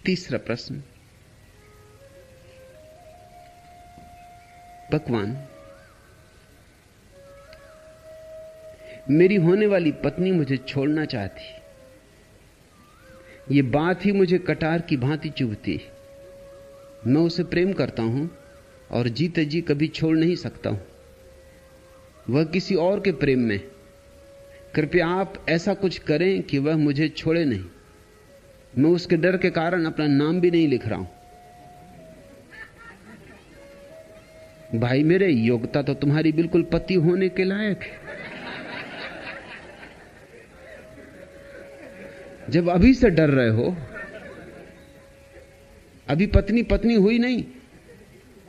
तीसरा प्रश्न। भगवान, मेरी होने वाली पत्नी मुझे छोड़ना चाहती। ये बात ही मुझे कटार की भांति चुभती। मैं उसे प्रेम करता हूं और जीते जी कभी छोड़ नहीं सकता हूं। वह किसी और के प्रेम में। कृपया आप ऐसा कुछ करें कि वह मुझे छोड़े नहीं। मैं उसके डर के कारण अपना नाम भी नहीं लिख रहा हूं। भाई मेरे, योग्यता तो तुम्हारी बिल्कुल पति होने के लायक है। जब अभी से डर रहे हो, अभी पत्नी पत्नी हुई नहीं,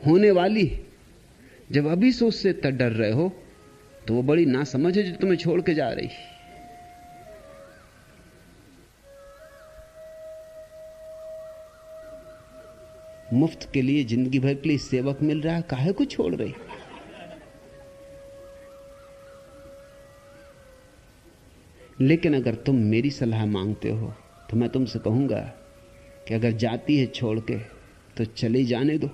होने वाली, जब अभी से उससे इतना डर रहे हो तो वो बड़ी नासमझ है जो तुम्हें छोड़ के जा रही। मुफ्त के लिए, जिंदगी भर के लिए सेवक मिल रहा है, काहे को छोड़ रही? लेकिन अगर तुम मेरी सलाह मांगते हो तो मैं तुमसे कहूंगा कि अगर जाती है छोड़ के तो चले जाने दो।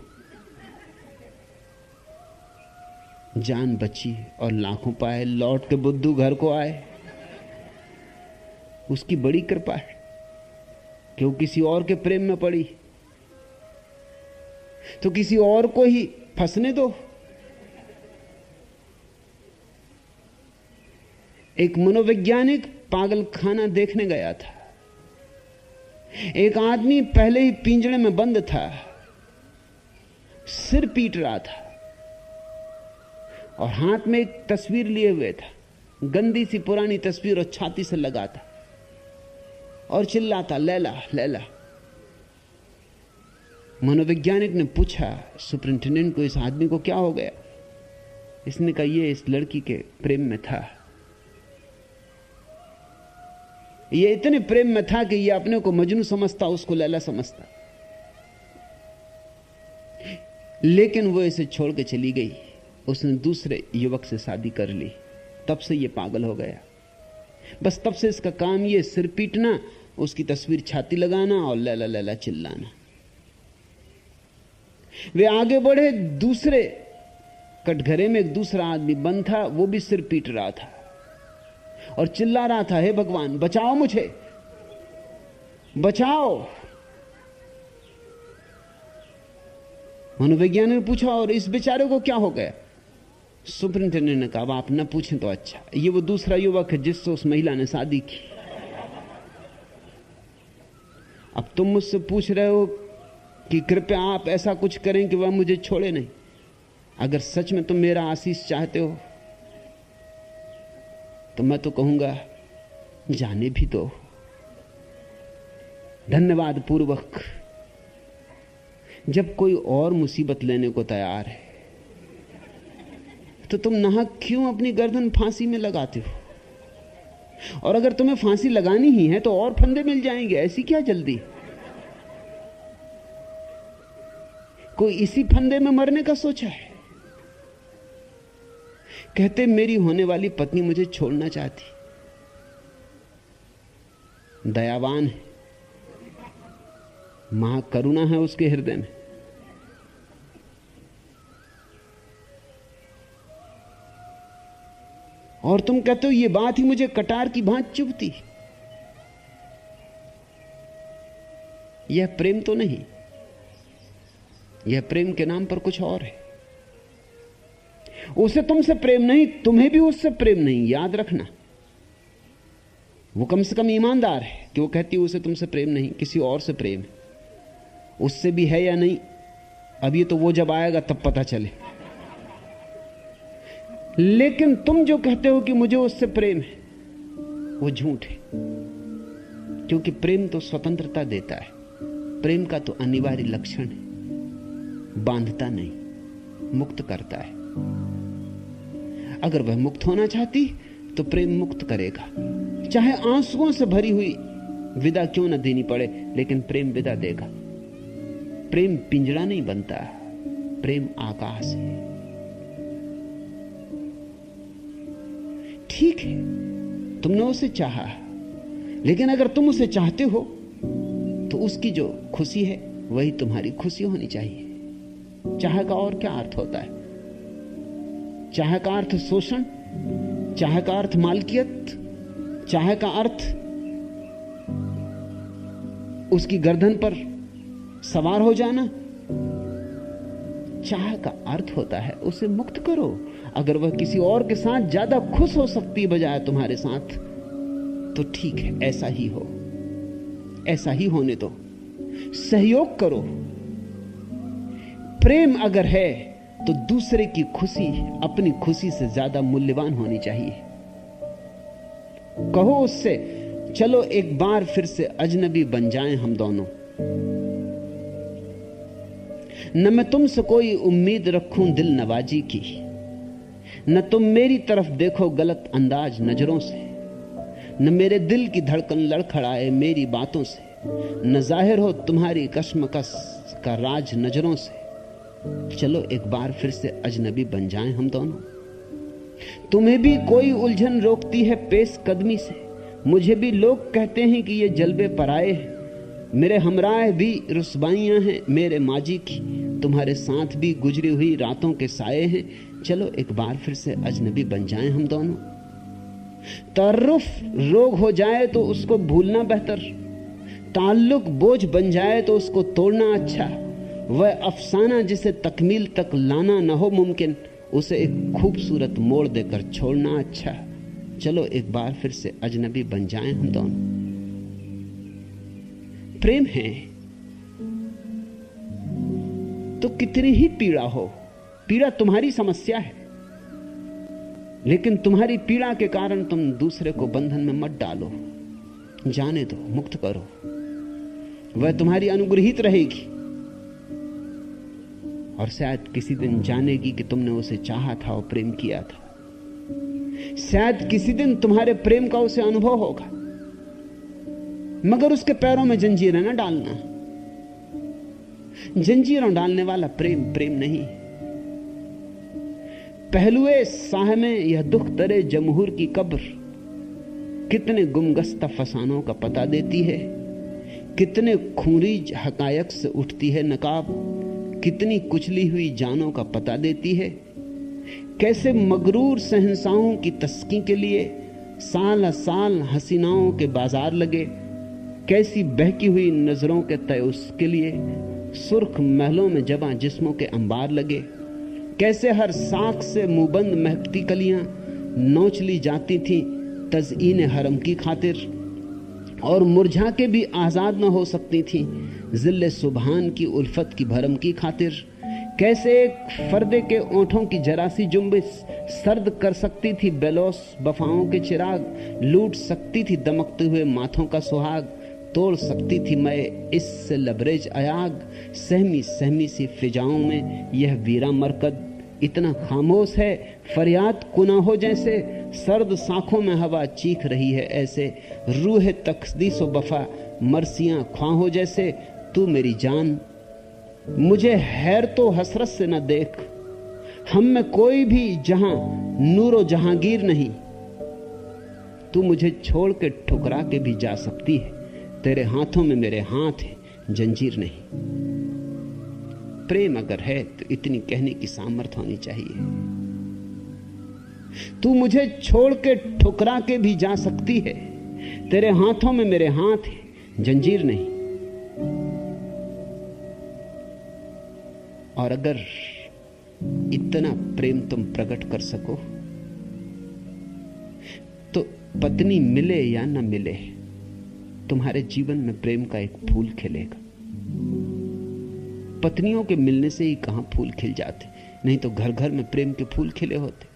जान बची और लाखों पाए, लौट के बुद्धू घर को आए। उसकी बड़ी कृपा है कि वो किसी और के प्रेम में पड़ी, तो किसी और को ही फंसने दो। एक मनोवैज्ञानिक पागल खाना देखने गया था। एक आदमी पहले ही पिंजड़े में बंद था, सिर पीट रहा था और हाथ में एक तस्वीर लिए हुए था, गंदी सी पुरानी तस्वीर, और छाती से लगाता और चिल्लाता, लैला लैला। मनोवैज्ञानिक ने पूछा सुपरिंटेंडेंट को, इस आदमी को क्या हो गया? इसने कहा, ये इस लड़की के प्रेम में था। ये इतने प्रेम में था कि ये अपने को मजनू समझता, उसको लैला समझता। लेकिन वो इसे छोड़ के चली गई। उसने दूसरे युवक से शादी कर ली। तब से ये पागल हो गया। बस तब से इसका काम ये सिर पीटना, उसकी तस्वीर छाती लगाना और लैला लैला चिल्लाना। वे आगे बढ़े। दूसरे कटघरे में एक दूसरा आदमी बंद था, वो भी सिर पीट रहा था और चिल्ला रहा था, हे भगवान बचाओ मुझे, बचाओ। मनोवैज्ञानिक ने पूछा, और इस बेचारे को क्या हो गया? सुपरिंटेंडेंट ने कहा, आप न पूछें तो अच्छा। ये वो दूसरा युवक है जिससे उस महिला ने शादी की। अब तुम मुझसे पूछ रहे हो कि कृपया आप ऐसा कुछ करें कि वह मुझे छोड़े नहीं। अगर सच में तुम मेरा आशीष चाहते हो तो मैं तो कहूंगा जाने भी दो, धन्यवाद पूर्वक। जब कोई और मुसीबत लेने को तैयार है तो तुम नाहक क्यों अपनी गर्दन फांसी में लगाते हो? और अगर तुम्हें फांसी लगानी ही है तो और फंदे मिल जाएंगे, ऐसी क्या जल्दी? कोई इसी फंदे में मरने का सोचा है? कहते मेरी होने वाली पत्नी मुझे छोड़ना चाहती। दयावान है, महाकरुणा है उसके हृदय में। और तुम कहते हो ये बात ही मुझे कटार की भांति चुभती। यह प्रेम तो नहीं, यह प्रेम के नाम पर कुछ और है। उसे तुमसे प्रेम नहीं, तुम्हें भी उससे प्रेम नहीं, याद रखना। वो कम से कम ईमानदार है कि वो कहती है उसे तुमसे प्रेम नहीं, किसी और से प्रेम है। उससे भी है या नहीं, अब ये तो वो जब आएगा तब पता चले। लेकिन तुम जो कहते हो कि मुझे उससे प्रेम है, वो झूठ है। क्योंकि प्रेम तो स्वतंत्रता देता है, प्रेम का तो अनिवार्य लक्षण है, बांधता नहीं, मुक्त करता है। अगर वह मुक्त होना चाहती तो प्रेम मुक्त करेगा, चाहे आंसुओं से भरी हुई विदा क्यों न देनी पड़े, लेकिन प्रेम विदा देगा। प्रेम पिंजड़ा नहीं बनता, प्रेम आकाश है। ठीक है, तुमने उसे चाहा, लेकिन अगर तुम उसे चाहते हो तो उसकी जो खुशी है वही तुम्हारी खुशी होनी चाहिए। चाह का और क्या अर्थ होता है? चाह का अर्थ शोषण, चाह का अर्थ मालकियत, चाह का अर्थ उसकी गर्दन पर सवार हो जाना। चाह का अर्थ होता है उसे मुक्त करो। अगर वह किसी और के साथ ज्यादा खुश हो सकती बजाय तुम्हारे साथ, तो ठीक है, ऐसा ही हो, ऐसा ही होने दो। सहयोग करो। प्रेम अगर है तो दूसरे की खुशी अपनी खुशी से ज्यादा मूल्यवान होनी चाहिए। कहो उससे, चलो एक बार फिर से अजनबी बन जाएं हम दोनों। न मैं तुमसे कोई उम्मीद रखूं दिल नवाजी की, न तुम मेरी तरफ देखो गलत अंदाज नजरों से, न मेरे दिल की धड़कन लड़खड़ाए मेरी बातों से, न जाहिर हो तुम्हारी कश्मकश का राज नजरों से। चलो एक बार फिर से अजनबी बन जाएं हम दोनों। तुम्हें भी कोई उलझन रोकती है पेश कदमी से, मुझे भी लोग कहते हैं कि ये जलवे पराए हैं। मेरे हमराह भी रुस्वाइयां हैं मेरे माजी की, तुम्हारे साथ भी गुजरी हुई रातों के साए हैं। चलो एक बार फिर से अजनबी बन जाएं हम दोनों। तारुफ रोग हो जाए तो उसको भूलना बेहतर, ताल्लुक बोझ बन जाए तो उसको तोड़ना अच्छा। वह अफसाना जिसे तकमील तक लाना न हो मुमकिन, उसे एक खूबसूरत मोड़ देकर छोड़ना अच्छा। चलो एक बार फिर से अजनबी बन जाएं हम दोनों। प्रेम है तो कितनी ही पीड़ा हो, पीड़ा तुम्हारी समस्या है, लेकिन तुम्हारी पीड़ा के कारण तुम दूसरे को बंधन में मत डालो। जाने दो, मुक्त करो। वह तुम्हारी अनुग्रहित रहेगी और शायद किसी दिन जानेगी कि तुमने उसे चाहा था और प्रेम किया था। शायद किसी दिन तुम्हारे प्रेम का उसे अनुभव होगा, मगर उसके पैरों में जंजीरें न डालना। जंजीरों डालने वाला प्रेम प्रेम नहीं। पहलुए साह में यह दुख तरे जमहूर की कब्र, कितने गुमगस्ता फसानों का पता देती है, कितने खूंरीज हकायक से उठती है नकाब, कितनी कुचली हुई जानों का पता देती है। कैसे मगरूर सहंसाओं की तस्की के लिए साल साल हसीनाओं के बाजार लगे, कैसी बहकी हुई नजरों के तयस के लिए सुर्ख महलों में जवां जिस्मों के अंबार लगे। कैसे हर साख से मुबंद महकती कलियां नोच ली जाती थी तज़ईन हरम की खातिर, और मुरझा के भी आजाद न हो सकती थी जिल्ले सुबहान की उल्फत की भरम की खातिर। कैसे एक फर्दे के ओंठों की जरासी जुम्बिश सर्द कर सकती थी बेलोस वफाओं के चिराग, लूट सकती थी दमकते हुए माथों का सुहाग, तोड़ सकती थी मैं इससे लबरेज अयाग। सहमी सहमी सी फिजाओं में यह वीरा मरकद इतना खामोश है, फरियाद कुना हो जैसे सर्द सांखों में हवा चीख रही है ऐसे। रूह तकदीस वफा मरसियां ख्वां हो जैसे, तू मेरी जान मुझे हैर तो हसरत से न देख। हम में कोई भी जहां नूरो जहांगीर नहीं, तू मुझे छोड़ के ठुकरा के भी जा सकती है। तेरे हाथों में मेरे हाथ है, जंजीर नहीं। प्रेम अगर है तो इतनी कहने की सामर्थ्य होनी चाहिए, तू मुझे छोड़ के ठुकरा के भी जा सकती है। तेरे हाथों में मेरे हाथ है, जंजीर नहीं। और अगर इतना प्रेम तुम प्रकट कर सको तो पत्नी मिले या न मिले, तुम्हारे जीवन में प्रेम का एक फूल खिलेगा। पत्नियों के मिलने से ही कहां फूल खिल जाते, नहीं तो घर घर में प्रेम के फूल खिले होते।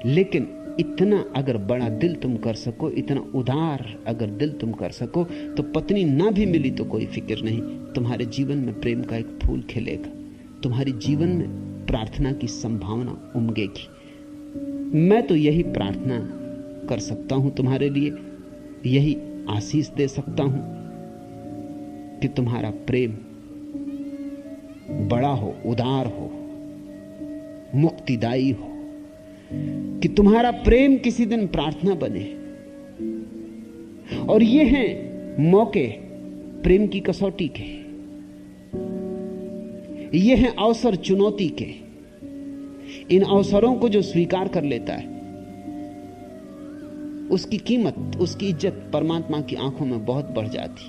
लेकिन इतना अगर बड़ा दिल तुम कर सको, इतना उदार अगर दिल तुम कर सको, तो पत्नी ना भी मिली तो कोई फिक्र नहीं, तुम्हारे जीवन में प्रेम का एक फूल खिलेगा। तुम्हारे जीवन में प्रार्थना की संभावना उमगेगी। मैं तो यही प्रार्थना कर सकता हूं तुम्हारे लिए, यही आशीष दे सकता हूं कि तुम्हारा प्रेम बड़ा हो, उदार हो, मुक्तिदायी हो, कि तुम्हारा प्रेम किसी दिन प्रार्थना बने। और ये हैं मौके प्रेम की कसौटी के, ये हैं अवसर चुनौती के। इन अवसरों को जो स्वीकार कर लेता है, उसकी कीमत, उसकी इज्जत परमात्मा की आंखों में बहुत बढ़ जाती।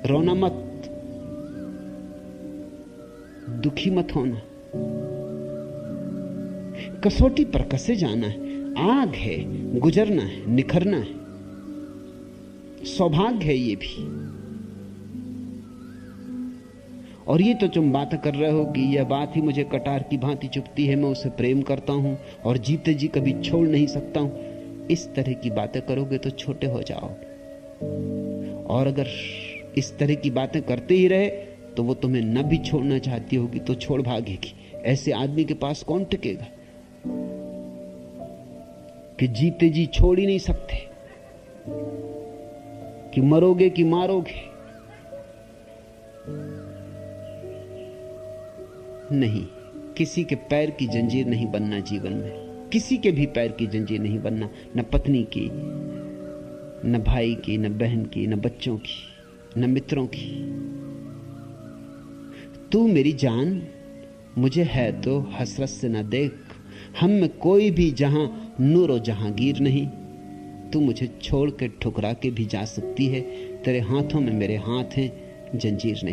रोना मत, दुखी मत होना, कसौटी पर कसे जाना है। आग है, गुजरना है, निखरना है। सौभाग्य है ये भी। और ये तो तुम बात कर रहे हो कि यह बात ही मुझे कटार की भांति चुभती है, मैं उसे प्रेम करता हूं और जीते जी कभी छोड़ नहीं सकता हूं। इस तरह की बातें करोगे तो छोटे हो जाओगे। और अगर इस तरह की बातें करते ही रहे तो वो तुम्हें न भी छोड़ना चाहती होगी तो छोड़ भागेगी। ऐसे आदमी के पास कौन टिकेगा कि जीते जी छोड़ ही नहीं सकते, कि मरोगे कि मारोगे। नहीं, किसी के पैर की जंजीर नहीं बनना जीवन में, किसी के भी पैर की जंजीर नहीं बनना, न पत्नी की, न भाई की, न बहन की, न बच्चों की, न मित्रों की। तू मेरी जान मुझे है तो हसरत से न देख, हम में कोई भी जहां नूर और जहांगीर नहीं। तू मुझे छोड़ के ठुकरा के भी जा सकती है, तेरे हाथों में मेरे हाथ हैं, जंजीर नहीं।